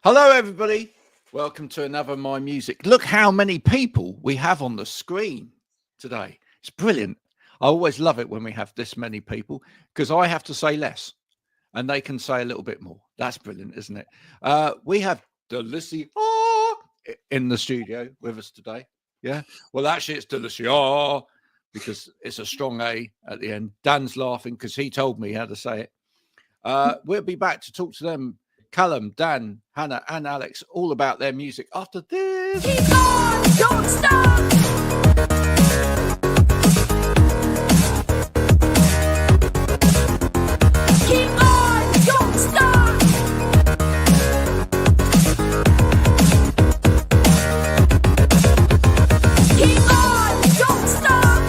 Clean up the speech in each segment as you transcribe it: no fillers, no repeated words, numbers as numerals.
Hello, everybody. Welcome to another My Music. Look how many people we have on the screen today. It's brilliant. I always love it when we have this many people because I have to say less and they can say a little bit more. That's brilliant, isn't it? We have Delicia in the studio with us today. Yeah. Well, actually, it's Delicia because it's a strong A at the end. Dan's laughing because he told me how to say it. We'll be back to talk to them. Kallum, Dan, Hannah, and Alex, all about their music after this. Keep on, don't stop. Keep on, don't stop. Keep on, don't stop.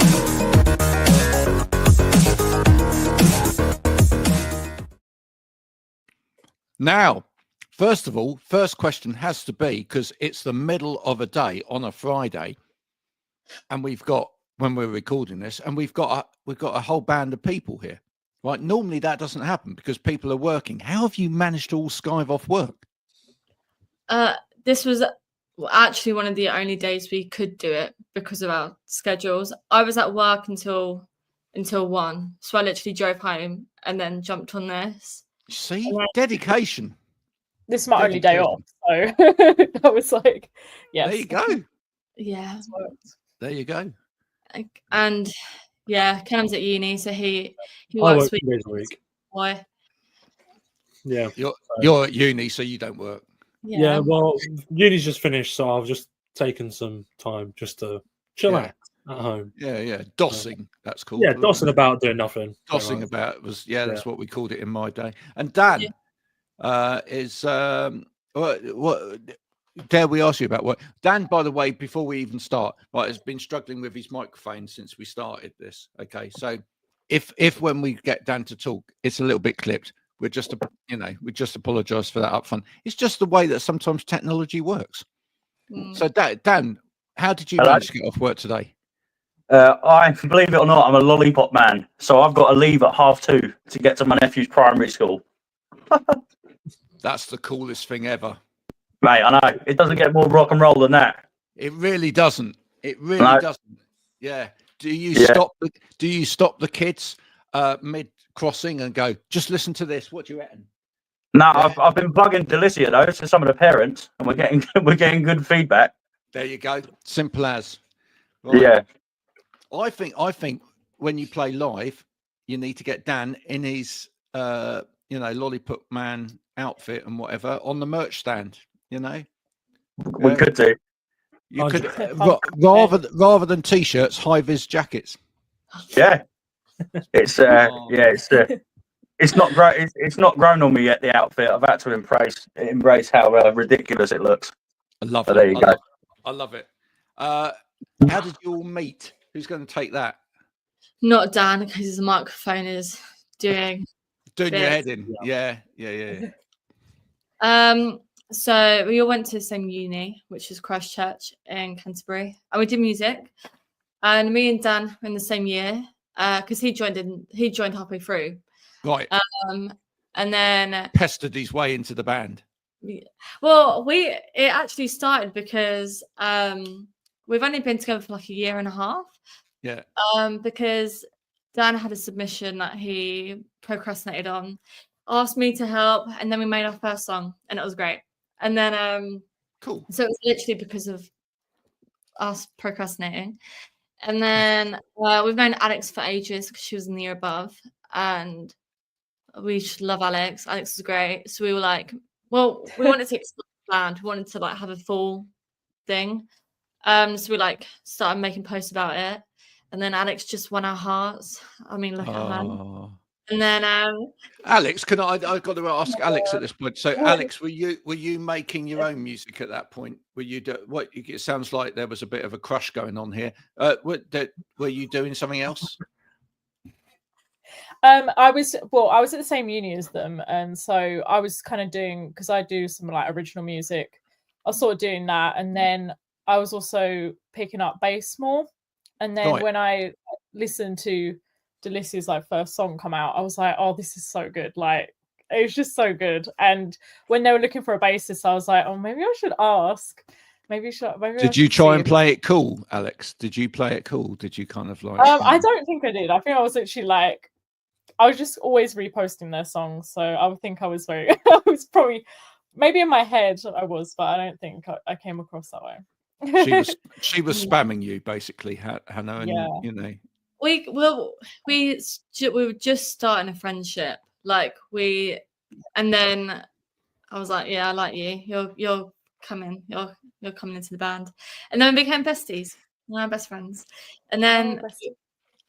Now, first of all, first question has to be, because it's the middle of a day on a Friday, and we've got, when we're recording this, and we've got a whole band of people here. Right? Normally that doesn't happen because people are working. How have you managed to all skive off work? This was actually one of the only days we could do it because of our schedules. I was at work until 1, so I literally drove home and then jumped on this. See, dedication. This is my only day off, so I was like, yes. There you go. Yeah. There you go. And yeah, Callum's at uni, so he I works work with 2 days a week. Why? Yeah. You're at uni, so you don't work. Yeah, well, uni's just finished, so I've just taken some time just to chill out at home. Yeah. Dossing, that's called. Yeah, dossing about, doing nothing. Dossing about was, that's what we called it in my day. And Dan is what dare we ask you about what Dan, by the way, before we even start, right, has been struggling with his microphone since we started this. Okay, so if when we get Dan to talk, it's a little bit clipped. We just apologize for that up front. It's just the way that sometimes technology works. So Dan, how did you manage to get off work today? I believe it or not, I'm a lollipop man, so I've got to leave at 2:30 to get to my nephew's primary school. That's the coolest thing ever, mate. I know it doesn't get more rock and roll than that. It really doesn't. It really doesn't. Yeah. Do you stop the kids mid crossing and go, just listen to this? What do you reckon? No, I've been bugging Delicia though to some of the parents, and we're getting good feedback. There you go. Simple as. Right. Yeah. I think when you play live, you need to get Dan in his lollipop man outfit and whatever on the merch stand. We could do. You could rather than t-shirts, high vis jackets. Yeah. It's it's not great. It's not grown on me yet. The outfit. I've had to embrace how ridiculous it looks. I love it. There you go. I love it. How did you all meet? Who's going to take that? Not Dan, because his microphone is doing your head in. Yeah. So we all went to the same uni, which is Christchurch in Canterbury, and we did music. And me and Dan were in the same year because he joined halfway through. Right. And then pestered his way into the band. Well, it actually started because we've only been together for like a year and a half. Yeah. Because Dan had a submission that he procrastinated on, asked me to help, and then we made our first song, and it was great. And then cool. So it was literally because of us procrastinating. And then we've known Alex for ages because she was in the year above, and we just love Alex. Alex was great. So we were like, well, we wanted to expand the band. We wanted to like have a full thing. So we started making posts about it, and then Alex just won our hearts. I mean, look at her. And then Alex, I've got to ask Alex at this point. So Alex, were you making your own music at that point? Were you it sounds like there was a bit of a crush going on here. Were you doing something else? I was at the same uni as them, and so I was kind of doing, because I do some like original music. I was sort of doing that, and then I was also picking up bass more. And then when I listened to Delicia's like first song come out, I was like, oh, this is so good. Like it was just so good. And when they were looking for a bassist, I was like, oh, maybe I should ask. Maybe I Did you should try see and if- play it cool, Alex? Did you play it cool? Did you kind of like? I don't think I did. I think I was literally like, I was just always reposting their songs, so I would think I was very. I was probably maybe in my head I was, but I don't think I came across that way. She was spamming you basically, Hannah, and Yeah. you know. We were just starting a friendship, and then I was like, yeah, I like you. You're coming into the band, and then we became besties. We're best friends, and then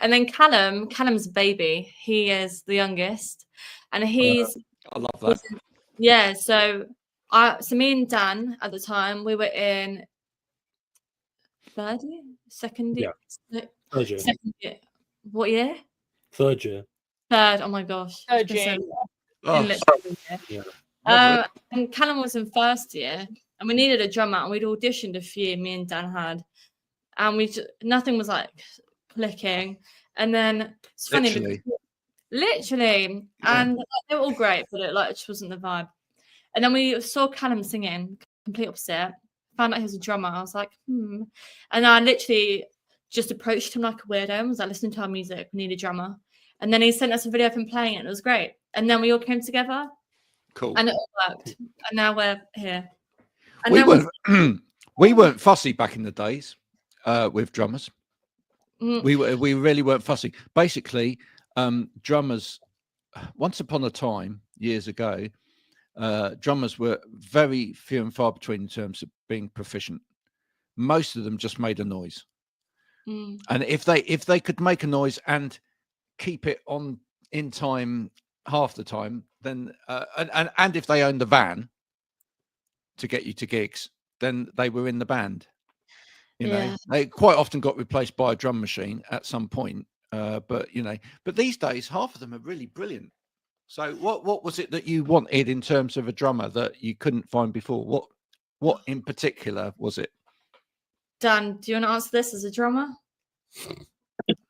Callum's a baby. He is the youngest, and he's I love that. yeah. So me and Dan at the time, we were in third year, second year, Third year. second year. What year? Third year. Third. Oh my gosh. Third year. Oh, Yeah. And Kallum was in first year, and we needed a drummer, and we'd auditioned a few. Me and Dan had, and nothing was like clicking. And then it's funny, literally, Yeah. and they were all great, but it just wasn't the vibe. And then we saw Kallum singing, complete opposite. Found out he was a drummer. I was like, And I literally just approached him like a weirdo and was like, listen to our music, we need a drummer. And then he sent us a video of him playing it, and it was great. And then we all came together. Cool. And it all worked. And now we're here. And We then weren't we weren't fussy back in the days with drummers. Mm. We really weren't fussy. Basically, drummers once upon a time, years ago, drummers were very few and far between in terms of being proficient. Most of them just made a noise. And if they could make a noise and keep it on in time half the time, then and if they owned the van to get you to gigs, then they were in the band. You know, they quite often got replaced by a drum machine at some point. But these days half of them are really brilliant. So what was it that you wanted in terms of a drummer that you couldn't find before? What in particular was it? Dan, do you want to answer this as a drummer?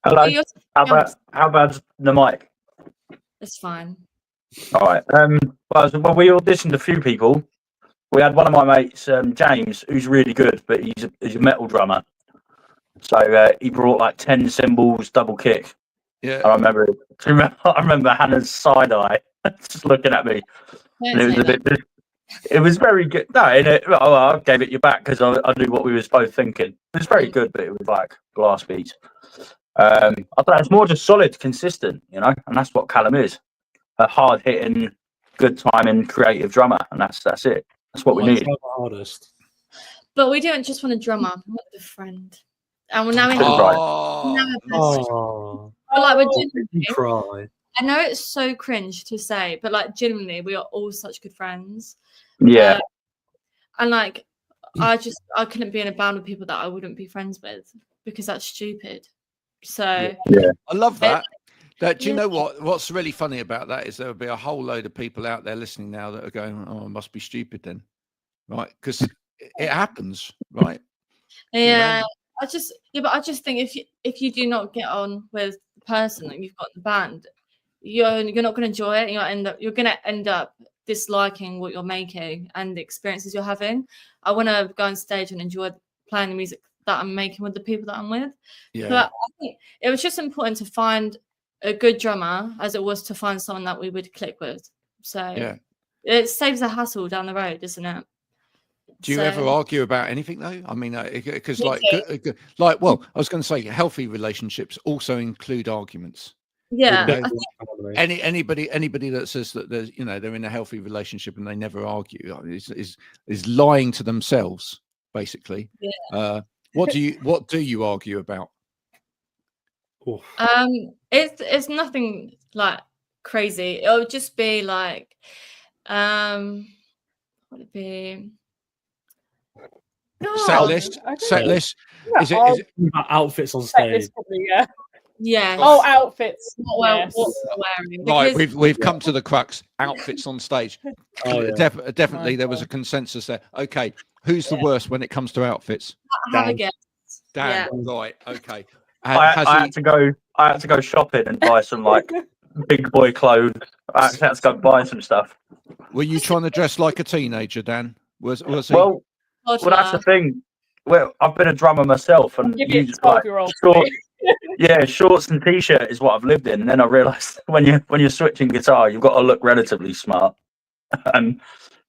Hello. How bad's the mic? It's fine. All right. Well, we auditioned a few people. We had one of my mates, James, who's really good, but he's a metal drummer. So he brought like 10 cymbals, double kick. Yeah. I remember Hannah's side eye just looking at me. And it was a bit. It was very good. No, I gave it you back because I knew what we was both thinking. It was very good, but it was like glass beats. I thought it's more just solid, consistent, and that's what Kallum is. A hard hitting, good timing, creative drummer, and that's it. That's what we need. Hardest. But we don't just want a drummer, we want a friend. And now we have Oh, we're you genuinely, cry. I know it's so cringe to say, but genuinely we are all such good friends. Yeah. And I couldn't be in a band with people that I wouldn't be friends with because that's stupid. So yeah. I love that. Do you know what's really funny about that is there'll be a whole load of people out there listening now that are going, oh, it must be stupid then, right? Because it happens, right? Yeah. I just think if you do not get on with the person that you've got in the band, you're not going to enjoy it. You're going to end up disliking what you're making and the experiences you're having. I want to go on stage and enjoy playing the music that I'm making with the people that I'm with. Yeah. But I think it was just important to find a good drummer as it was to find someone that we would click with. So it saves the hassle down the road, doesn't it? Do you ever argue about anything though? I mean, because well, I was going to say healthy relationships also include arguments. Yeah. Anybody that says that there's they're in a healthy relationship and they never argue is lying to themselves basically. Yeah. What do you argue about? It's nothing like crazy. It'll just be like what would it be? Set list. Yeah. Is it outfits on stage? Probably, yeah. Yeah. Oh, outfits. What we're wearing. Right, we've come to the crux. Outfits on stage. Definitely, there was a God. consensus there. Okay, who's the worst when it comes to outfits? Have a guess. Dan. Right. Okay. I had to go shopping and buy some big boy clothes. I actually had to go buy some stuff. Were you trying to dress like a teenager, Dan? Was he? Well, that's the thing. Well, I've been a drummer myself, and Give me a you just like 12-year-old. shorts and t-shirt is what I've lived in. And then I realised when you're switching guitar, you've got to look relatively smart. And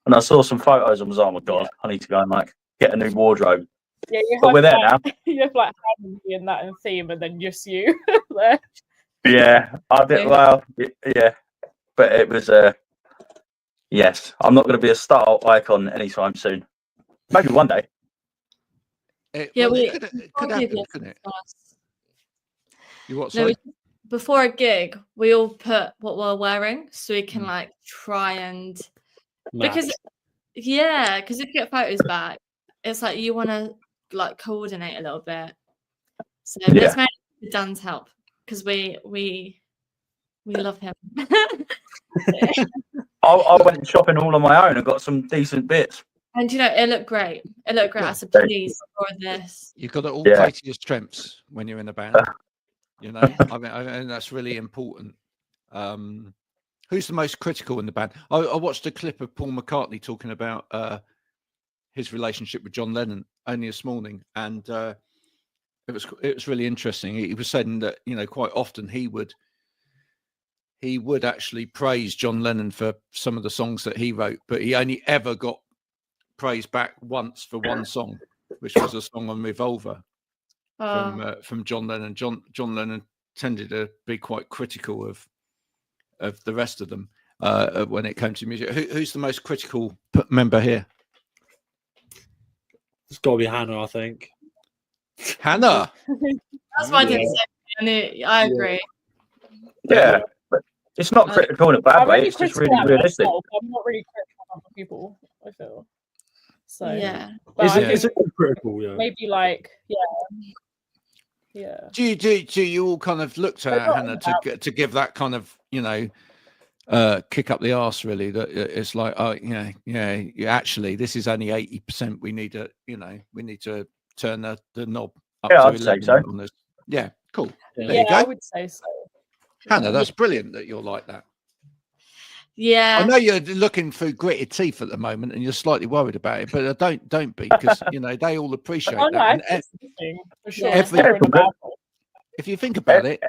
I saw some photos and was, oh my god, I need to go and like get a new wardrobe. Yeah, But we're there now. You have like Harmony and that in theme, and then just you there. Yeah, I did. Well, yeah, but it was yes. I'm not going to be a style icon anytime soon. Maybe one day. It Yeah, could happen, couldn't it? You what? No, Sorry? before a gig, we all put what we're wearing so we can like try and because if you get photos back, it's like you want to like coordinate a little bit. So it's mainly Dan's help because we love him. I went shopping all on my own and got some decent bits. And you know, it looked great. It looked great. Yeah. I said, please for this. You've got to all play to your strengths when you're in a band. You know, I mean, that's really important. Who's the most critical in the band? I watched a clip of Paul McCartney talking about his relationship with John Lennon only this morning, and it was really interesting. He was saying that, you know, quite often he would actually praise John Lennon for some of the songs that he wrote, but he only ever got praise back once for one song, which was a song on Revolver from John Lennon. John Lennon tended to be quite critical of the rest of them when it came to music. Who's the most critical member here? It's got to be Hannah, I think. Hannah. That's why I didn't say. I agree. Yeah, but it's not critical in a bad way. It's just really realistic. I'm not really critical of other people, I feel. So yeah, Is it critical? Yeah. Maybe like yeah. Do you all kind of looked at Hannah to give that kind of, you know, kick up the arse, really? That it's like, oh yeah, actually this is only 80%. We need to turn the knob up to 11 on this. Yeah, cool. There you go. I would say so. Hannah, that's brilliant that you're like that. Yeah, I know you're looking through gritted teeth at the moment, and you're slightly worried about it, but don't be, because you know they all appreciate that. For sure. If you think about it,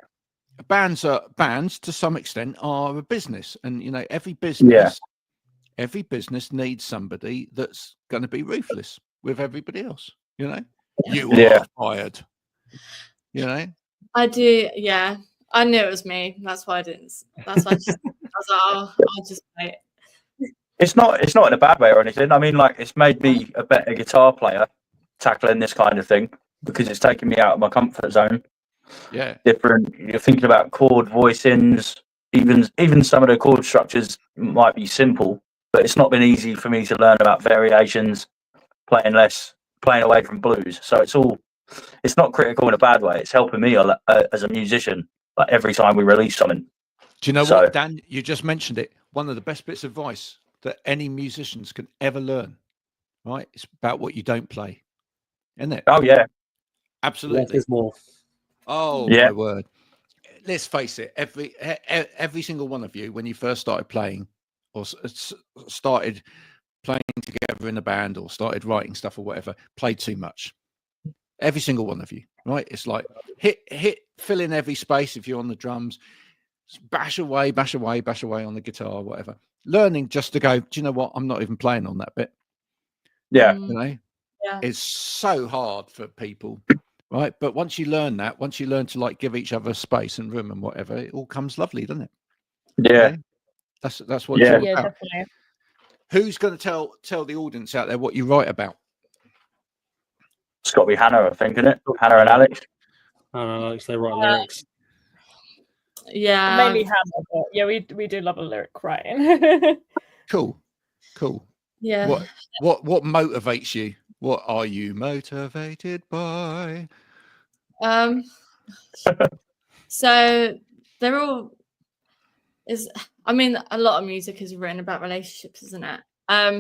bands to some extent are a business, and you know every business needs somebody that's going to be ruthless with everybody else. You know, you are fired. You know, I do. Yeah, I knew it was me. That's why I didn't. That's why I was like, I'll just wait. It's not in a bad way or anything. I mean, like, it's made me a better guitar player tackling this kind of thing because it's taken me out of my comfort zone. Yeah, different. You're thinking about chord voicings. Even some of the chord structures might be simple, but it's not been easy for me to learn about variations, playing away from blues. So it's not critical in a bad way. It's helping me as a musician. Like every time we release something. Do you know what, Dan? You just mentioned it. One of the best bits of advice that any musicians can ever learn, right? It's about what you don't play, isn't it? Oh yeah, absolutely. Less is more. Oh my word! Let's face it. Every single one of you, when you first started playing, or started playing together in a band, or started writing stuff or whatever, played too much. Every single one of you, right? It's like fill in every space if you're on the drums. Bash away on the guitar or whatever. Learning just to go, do you know what? I'm not even playing on that bit. Yeah. You know, it's so hard for people, right? But once you learn to like give each other space and room and whatever, it all comes lovely, doesn't it? Yeah. Okay? That's what it's all about. Definitely. Who's going to tell the audience out there what you write about? It's got to be Hannah, I think, isn't it? Hannah and Alex. Alex, they write lyrics. Yeah, mainly Hannah, but yeah, we do love a lyric writing. Cool. Yeah. What motivates you? What are you motivated by? So they're all I mean, a lot of music is written about relationships, isn't it?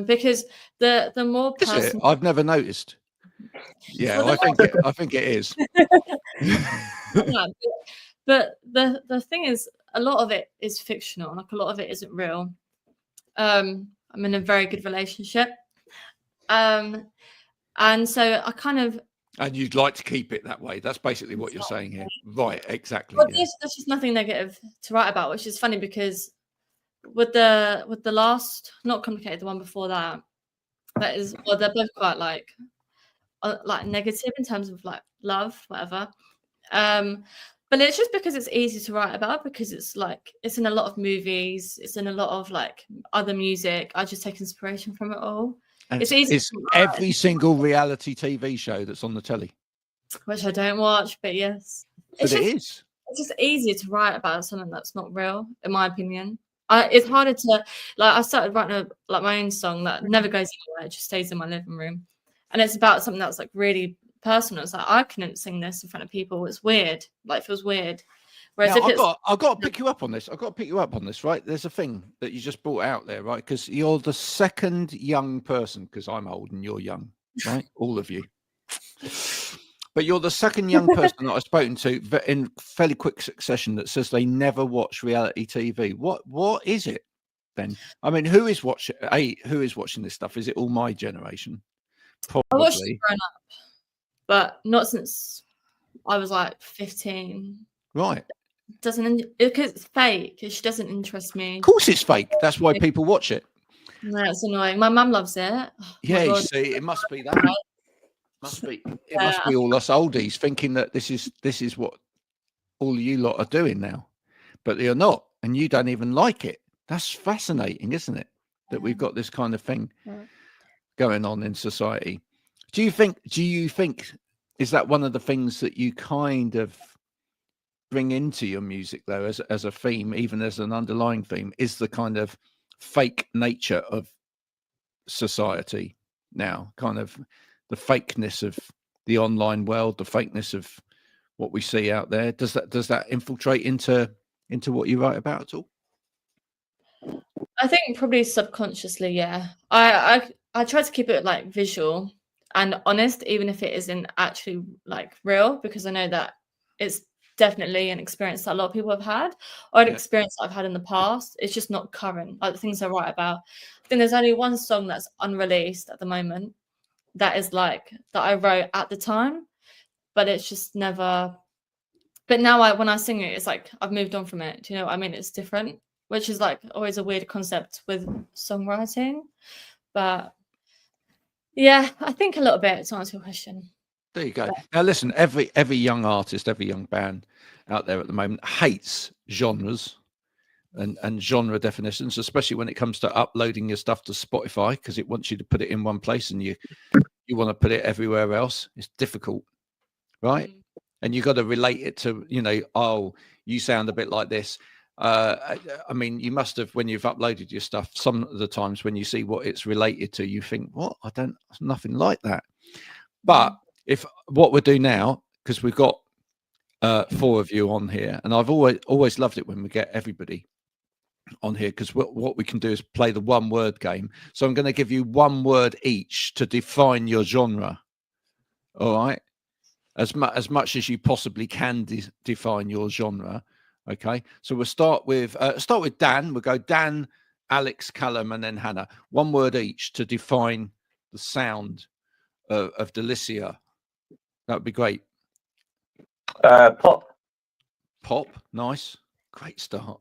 Because the more personal... Is it? I've never noticed. Yeah, I think it is. But the thing is, a lot of it is fictional. Like a lot of it isn't real. I'm in a very good relationship. And so I kind of. And you'd like to keep it that way. That's basically what you're saying here. Right, exactly. Well, Yeah. there's just nothing negative to write about, which is funny because with the last, not complicated, the one before that is, well, they're both quite like negative in terms of like love, whatever. But it's just because it's easy to write about, because it's like it's in a lot of movies, it's in a lot of like other music. I just take inspiration from it all. And It's easy. It's every single reality TV show that's on the telly. Which I don't watch, but yes. But it is. It's just easier to write about something that's not real, in my opinion. It's harder to, like, I started writing my own song that never goes anywhere. It just stays in my living room. And it's about something that's like really personal. It's like, I couldn't sing this in front of people. It's weird. Like, it feels weird. Whereas Now, I've got to pick you up on this. I've got to pick you up on this, right? There's a thing that you just brought out there, right? Because you're the second young person, because I'm old and you're young, right? All of you. But you're the second young person that I've spoken to in fairly quick succession that says they never watch reality TV. What is it then? I mean, who is watching this stuff? Is it all my generation? Probably. I watched it growing up, but not since I was like 15. Right. Because it's fake. It doesn't interest me. Of course it's fake. That's why people watch it. No, it's annoying. My mum loves it. Oh, yeah, you see, it must be that. Must be all us oldies thinking that this is what all you lot are doing now, but you're not, and you don't even like it. That's fascinating, isn't it? That we've got this kind of thing going on in society. Do you think is that one of the things that you kind of bring into your music though, as a theme, even as an underlying theme, is the kind of fake nature of society now, kind of the fakeness of the online world, the fakeness of what we see out there? Does that infiltrate into what you write about at all? I think probably subconsciously, yeah. I try to keep it like visual and honest, even if it isn't actually like real, because I know that it's definitely an experience that a lot of people have had, or an experience that I've had in the past. It's just not current, like the things I write about. I think there's only one song that's unreleased at the moment that is like that I wrote at the time, but it's just never. But now when I sing it, it's like I've moved on from it. Do you know what I mean? It's different, which is like always a weird concept with songwriting. But yeah, I think a little bit to answer your question. There you go. Now listen, every young artist, every young band out there at the moment hates genres and genre definitions, especially when it comes to uploading your stuff to Spotify, because it wants you to put it in one place and you want to put it everywhere else. It's difficult, right? And you got to relate it to, oh, you sound a bit like this. I mean, you must have, when you've uploaded your stuff, some of the times when you see what it's related to, you think, what? Nothing like that. But if what we'll do now, because we've got 4 of you on here, and I've always loved it when we get everybody on here, because what we can do is play the one word game. So I'm going to give you one word each to define your genre. All right, as much as you possibly can define your genre. Okay, so we'll start with Dan. We'll go Dan, Alex, Kallum, and then Hannah. One word each to define the sound of Delicia. That would be great. Pop. Pop, nice, great start.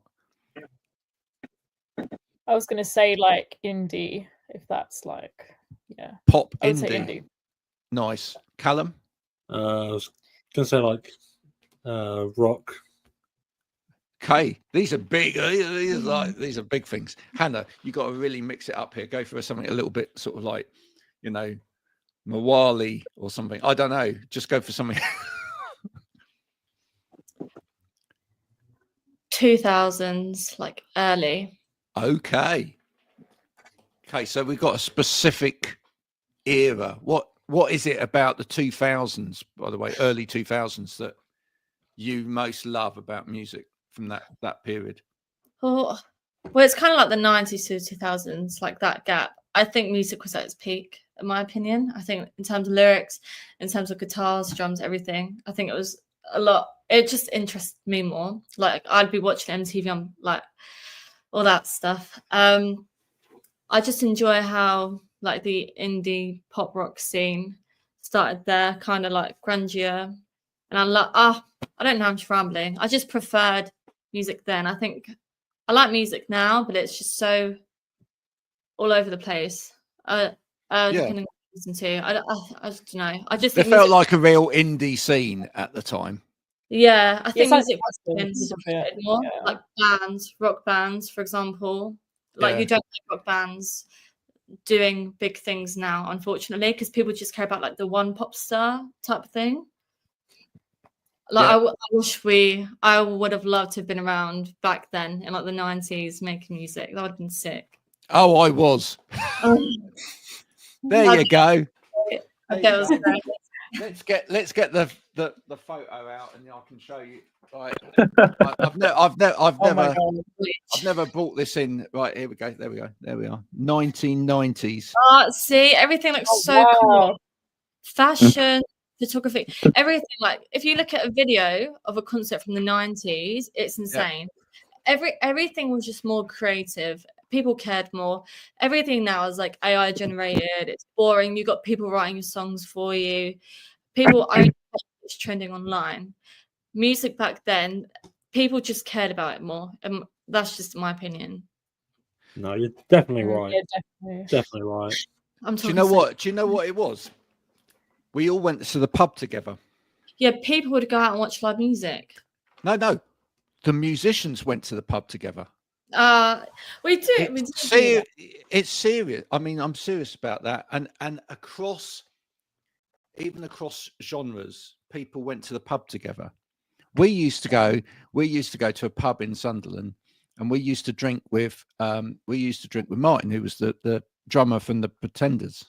I was going to say like indie, if that's like, yeah. Pop, I would say indie. Nice. Kallum? I was going to say like rock. Okay, these are big. These are big things. Hannah, you got to really mix it up here. Go for something a little bit sort of like, Mawali or something. I don't know. Just go for something. 2000s, like early. Okay, so we've got a specific era. What is it about the 2000s, by the way, early 2000s, that you most love about music from that period? Oh, well, it's kind of like the 90s to 2000s, like that gap. I think music was at its peak, in my opinion. I think in terms of lyrics, in terms of guitars, drums, everything, I think it was a lot it just interests me more. Like I'd be watching MTV on like all that stuff. I just enjoy how like the indie pop rock scene started there, kind of like grungier. And I don't know, I'm just rambling. I just preferred music then. I think I like music now, but it's just so all over the place. Depending on what you listen to. I just don't know. I just It think felt music, like a real indie scene at the time. yeah, I think like music was essence of it, more yeah. like bands, rock bands, for example. Like Yeah. you don't like rock bands doing big things now, unfortunately, because people just care about like the one pop star type of thing. Like Yeah. I wish I would have loved to have been around back then in like the 90s making music. That would have been sick. Oh, I was. There you go. Okay, There it you was go. great. Let's get the photo out, and I can show you. Right, I've Oh my never god. I've never brought this in. Right, here we go. There we go. There we are. 1990s. See, everything looks Oh, so wow. cool. Fashion, photography, everything. Like if you look at a video of a concert from the 90s, it's insane. Everything was just more creative. People cared more. Everything now is like AI generated. It's boring. You got people writing your songs for you. People only care what's trending online. Music back then, people just cared about it more. And that's just my opinion. No, you're definitely right. Yeah, definitely. Definitely right. I'm Do you talking know so- what? Do you know what it was? We all went to the pub together. Yeah, people would go out and watch live music. No, the musicians went to the pub together. We do. We do do that. It's serious. I mean, I'm serious about that. And even across genres, people went to the pub together. We used to go to a pub in Sunderland, and we used to drink with Martin, who was the drummer from the Pretenders,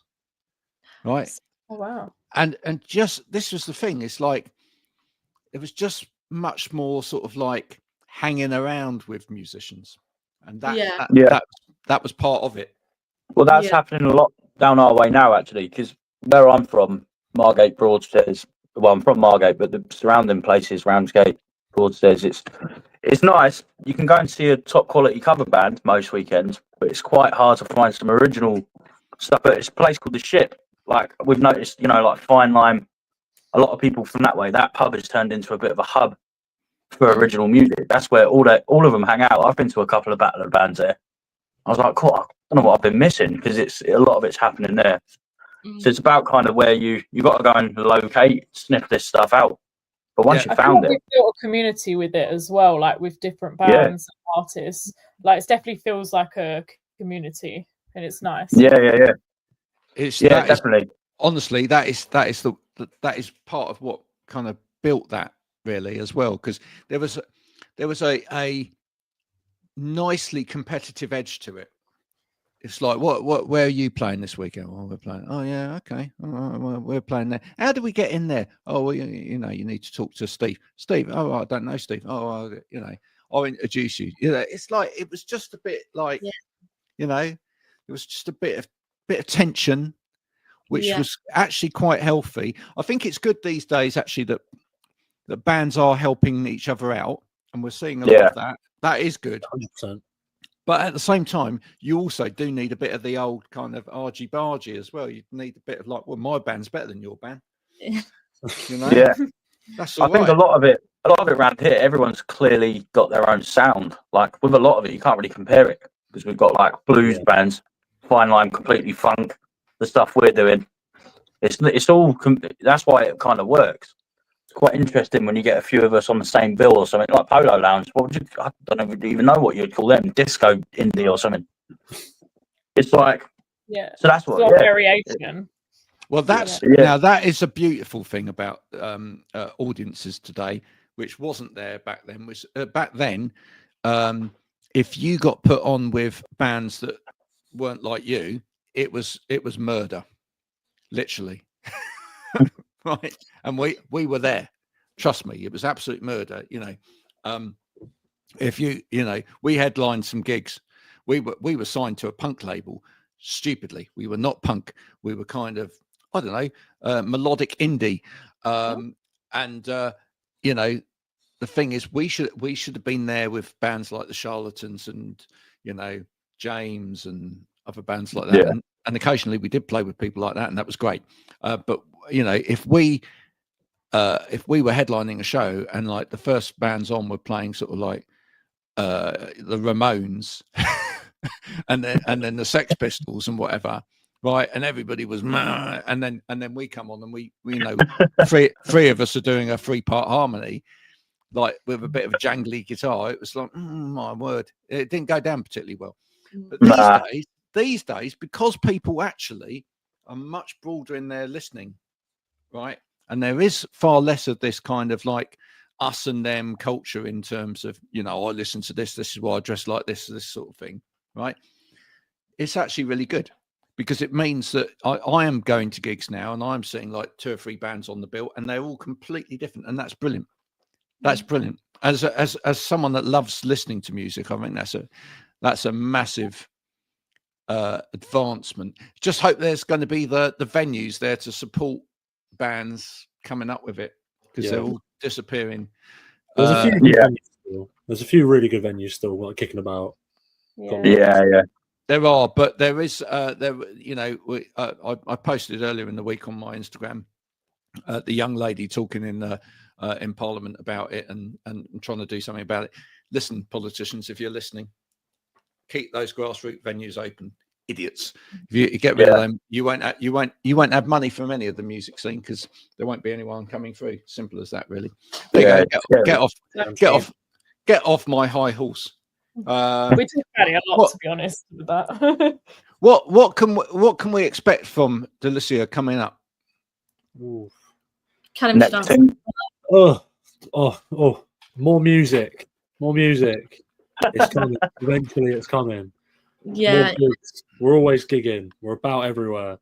right? Oh wow. And just this was the thing. It's like it was just much more sort of like hanging around with musicians, and that was part of it. Well, that's Yeah. happening a lot down our way now, actually, because where I'm from, Margate, Broadstairs. Well, I'm from Margate, but the surrounding places, Ramsgate, Broadstairs, it's nice. You can go and see a top quality cover band most weekends, but it's quite hard to find some original stuff. But it's a place called the Ship. Like we've noticed, like Fine Line. A lot of people from that way. That pub has turned into a bit of a hub for original music. That's where all of them hang out. I've been to a couple of battle of bands there. I was like, cool. I don't know what I've been missing because a lot of it's happening there. So it's about kind of where you got to go and locate, sniff this stuff out. But once you I feel found like it, we've built a community with it as well, like with different bands and artists. Like it definitely feels like a community, and it's nice. yeah. It's Yeah, that is- definitely. honestly, that is part of what kind of built that really as well, because there was a nicely competitive edge to it. It's like, where are you playing this weekend? Oh, we're playing. Oh yeah, okay. All right, well, we're playing there. How do we get in there? Oh, well, you need to talk to Steve. Steve. Oh, I don't know Steve. Oh, I'll introduce you. It's like it was just a bit like, it was just a bit of tension, which was actually quite healthy. I think it's good these days actually that bands are helping each other out, and we're seeing a lot of that. That is good. 100%. But at the same time, you also do need a bit of the old kind of argy-bargy as well. You need a bit of like, well, my band's better than your band. Yeah. That's I think a lot of it around here, everyone's clearly got their own sound. Like with a lot of it, you can't really compare it because we've got like blues bands, Fine Line, completely funk, the stuff we're doing. It's all. That's why it kind of works. It's quite interesting when you get a few of us on the same bill or something like Polo Lounge. I don't even know what you'd call them, disco indie or something. It's like So that's what. It's variation. Well, that's now that is a beautiful thing about audiences today, which wasn't there back then. Was back then, if you got put on with bands that weren't like you, it was murder, literally. Right, and we were there. Trust me, it was absolute murder. If we headlined some gigs. We were signed to a punk label. Stupidly, we were not punk. We were kind of, I don't know, melodic indie. And the thing is, we should have been there with bands like the Charlatans and James and other bands like that. Yeah. And occasionally we did play with people like that, and that was great. But if we were headlining a show and like the first bands on were playing sort of like the Ramones and then the Sex Pistols and whatever, right? And everybody was meh, and then we come on and we three of us are doing a 3-part harmony, like with a bit of a jangly guitar. It was like, my word, it didn't go down particularly well. But these days, because people actually are much broader in their listening, right? And there is far less of this kind of like us and them culture in terms of, I listen to this is why I dress like this sort of thing, right? It's actually really good because it means that I am going to gigs now and I'm seeing like 2 or 3 bands on the bill and they're all completely different. And that's brilliant. That's brilliant. As someone that loves listening to music, I think that's a massive advancement. Just hope there's going to be the venues there to support bands coming up with it because they're all disappearing. There's a few venues still. There's a few really good venues still like, kicking about. Yeah. There are, but there is I posted earlier in the week on my Instagram the young lady talking in Parliament about it and trying to do something about it. Listen, politicians, if you're listening, keep those grassroots venues open. Idiots! If you get rid of them, you won't have money from any of the music scene because there won't be anyone coming through. Simple as that, really. There you go. Get off my high horse. We talk about it a lot, to be honest, with that. What can we expect from Delicia coming up? Kallum, more music. It's coming. Eventually, it's coming. Yeah, we're always gigging. We're about everywhere.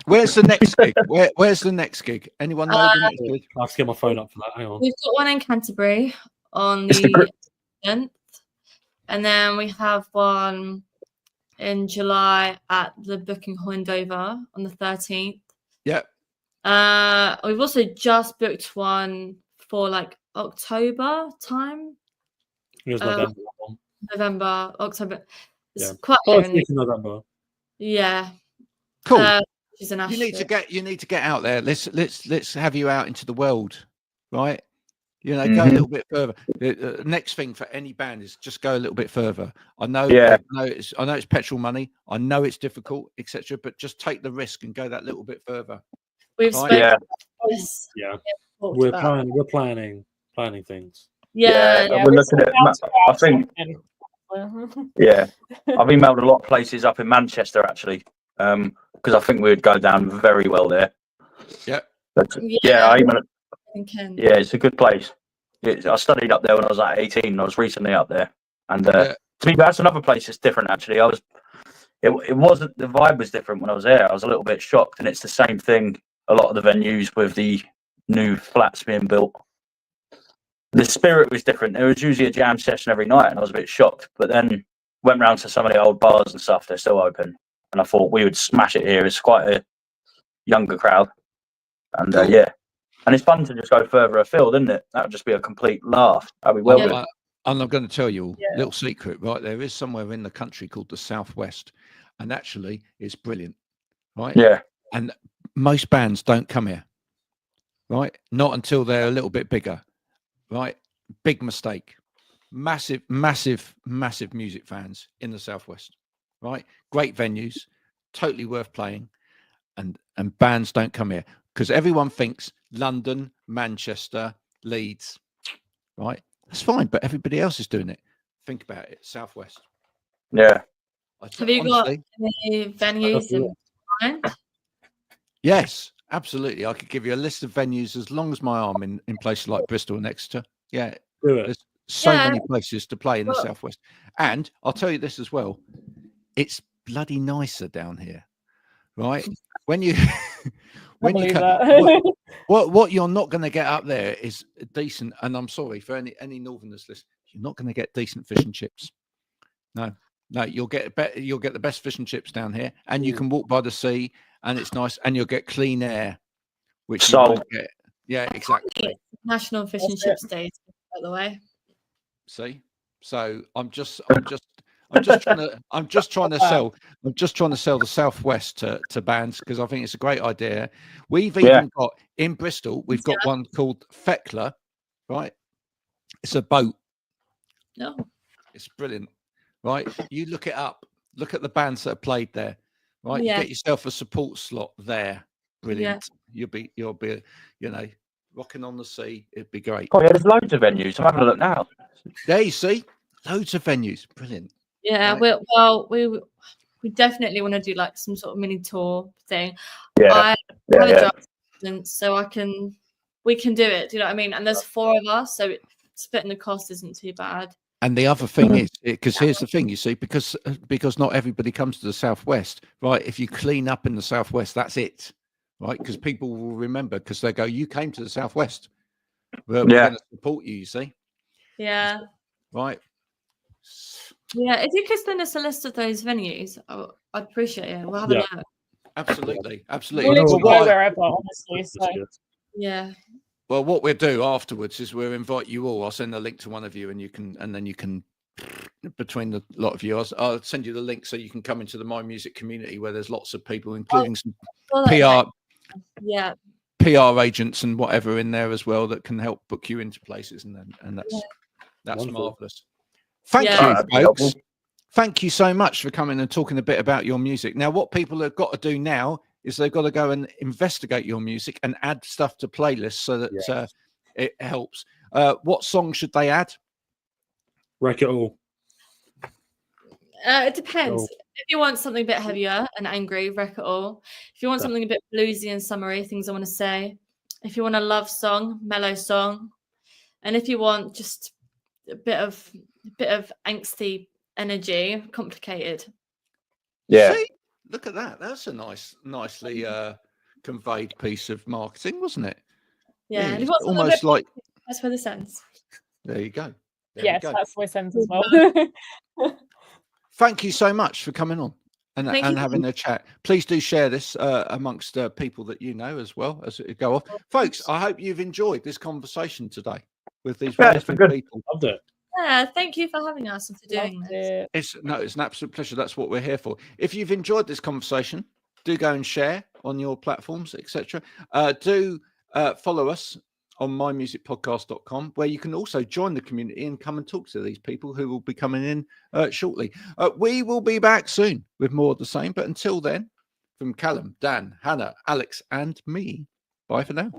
Where's the next gig? Where's the next gig? Anyone know the next gig? I have to get my phone up for that. Hang on. we've got one in Canterbury on the 10th, and then we have one in July at the Booking Hall in Dover on the 13th. Yeah. We've also just booked one for like October time. It was November, October. It's Yeah. quite early in the- November. Yeah. Cool. She's an you need to get out there. Let's have you out into the world, right? Go a little bit further. The next thing for any band is just go a little bit further. I know it's petrol money. I know it's difficult, etc. But just take the risk and go that little bit further. We've Right? spoken Yeah. We're planning things. Yeah. We're looking at. I think. Yeah, I've emailed a lot of places up in Manchester actually, because I think we would go down very well there. Yeah. But, I emailed. Yeah, it's a good place. I studied up there when I was like 18. I was recently up there, and to me, that's another place that's different. Actually, it wasn't, the vibe was different when I was there. I was a little bit shocked, and it's the same thing. A lot of the venues with the new flats being built, the spirit was different. There was usually a jam session every night, and I was a bit shocked. But then went round to some of the old bars and stuff. They're still open, and I thought we would smash it here. It's quite a younger crowd, and and it's fun to just go further afield, isn't it? That would just be a complete laugh. That'd be well good. And I'm going to tell you a little secret, right? There is somewhere in the country called the Southwest, and actually it's brilliant, right? Yeah. And most bands don't come here, right? Not until they're a little bit bigger, right? Big mistake. Massive music fans in the Southwest, right? Great venues, totally worth playing, and bands don't come here because everyone thinks London, Manchester, Leeds, right? That's fine, but everybody else is doing it. Think about it, Southwest. Yeah. Have you got any venues in mind? Yes, absolutely. I could give you a list of venues as long as my arm in places like Bristol and Exeter. Yeah, there's so many places to play in the Southwest. And I'll tell you this as well. It's bloody nicer down here, right? When you what you're not going to get up there is decent. And I'm sorry for any Northerners list. You're not going to get decent fish and chips. No, you'll get the best fish and chips down here, and you can walk by the sea, and it's nice, and you'll get clean air, which you won't get. Yeah, exactly. National Fish and That's Chips Day, by the way. See, so I'm just trying to sell the Southwest to bands because I think it's a great idea. We've even got in Bristol, we've got one called Feckler, right? It's a boat. No. It's brilliant, right? You look it up. Look at the bands that have played there, right? Yeah. You get yourself a support slot there. Brilliant. Yeah. You'll be, rocking on the sea. It'd be great. Oh, yeah, there's loads of venues. I'm having a look now. There you see, loads of venues. Brilliant. Yeah. Right. We definitely want to do like some sort of mini tour thing. Yeah. I Yeah, have a yeah. driver's license, so we can do it. Do you know what I mean? And there's 4 of us, so splitting the cost isn't too bad. And the other thing is, because here's the thing, you see, because not everybody comes to the Southwest, right? If you clean up in the Southwest, that's it, right? Because people will remember because they go, you came to the Southwest. We're going to support you, you see. Yeah. Right. Yeah. If you could send us a list of those venues, I'd appreciate it. We'll have a look. Absolutely. We'll Absolutely. literally Well, go wherever, honestly. So. Yeah. well, what we'll do afterwards is we'll invite you all. I'll send a link to one of you and then you can, between the lot of you, I'll send you the link so you can come into the My Music community where there's lots of people, including some PR agents and whatever in there as well that can help book you into places, and that's marvelous. Thank you, folks. Thank you so much for coming and talking a bit about your music. Now, what people have got to do now is they've got to go and investigate your music and add stuff to playlists so that it helps. What song should they add? Wreck It All. It depends. If you want something a bit heavier and angry, Wreck It All. If you want something a bit bluesy and summery, Things I Want to Say. If you want a love song, Mellow Song. And if you want just a bit of angsty energy, Complicated. Yeah. See? Look at that. That's a nicely conveyed piece of marketing, wasn't it? Yeah. Yeah, And if you want something almost like that's where the sense. there you go. Yes, that's my sense as well. Thank you so much for coming on and having a chat. Please do share this amongst people that you know as well as it go off. Folks, I hope you've enjoyed this conversation today with these wonderful people. Loved it. Yeah, thank you for having us and for doing this. It's an absolute pleasure. That's what we're here for. If you've enjoyed this conversation, do go and share on your platforms, etc. Do follow us on mymusicpodcast.com, where you can also join the community and come and talk to these people who will be coming in shortly. We will be back soon with more of the same. But until then, from Kallum, Dan, Hannah, Alex, and me, bye for now.